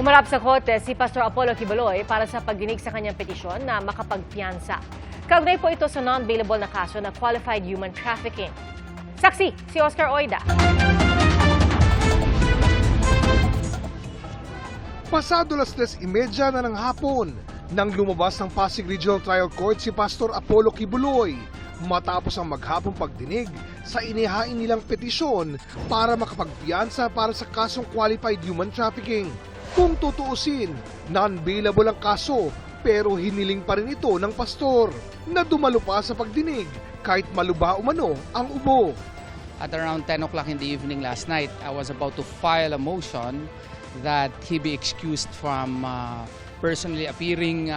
Humarap sa korte si Pastor Apollo Quiboloy para sa pagdinig sa kanyang petisyon na makapagpiyansa. Kaugnay po ito sa non-bailable na kaso na qualified human trafficking. Saksi, si Oscar Oida. Pasado 3:30 na ng hapon nang lumabas ng Pasig Regional Trial Court si Pastor Apollo Quiboloy matapos ang maghapong pagdinig sa inihain nilang petisyon para makapagpiyansa para sa kasong qualified human trafficking. Kung tutuusin, non-bailable ang kaso pero hiniling pa rin ito ng pastor na dumalo pa sa pagdinig kahit maluba umano ang ubo. At around 10 o'clock in the evening last night, I was about to file a motion that he be excused from personally appearing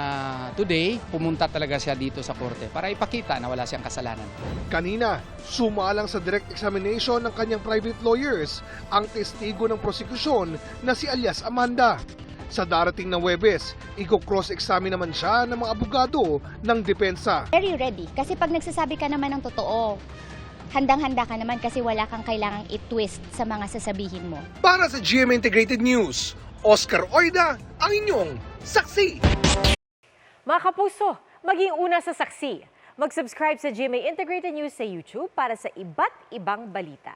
today. Pumunta talaga siya dito sa korte para ipakita na wala siyang kasalanan. Kanina, sumalang sa direct examination ng kanyang private lawyers ang testigo ng prosekusyon na si alias Amanda. Sa darating na Huwebes, i-cross-examine naman siya ng mga abogado ng depensa. Very ready. Kasi pag nagsasabi ka naman ng totoo, handang-handa ka naman kasi wala kang kailangang i-twist sa mga sasabihin mo. Para sa GMA Integrated News, Oscar Oida, ang inyong saksi. Mga kapuso, maging una sa saksi. Mag-subscribe sa GMA Integrated News sa YouTube para sa iba't ibang balita.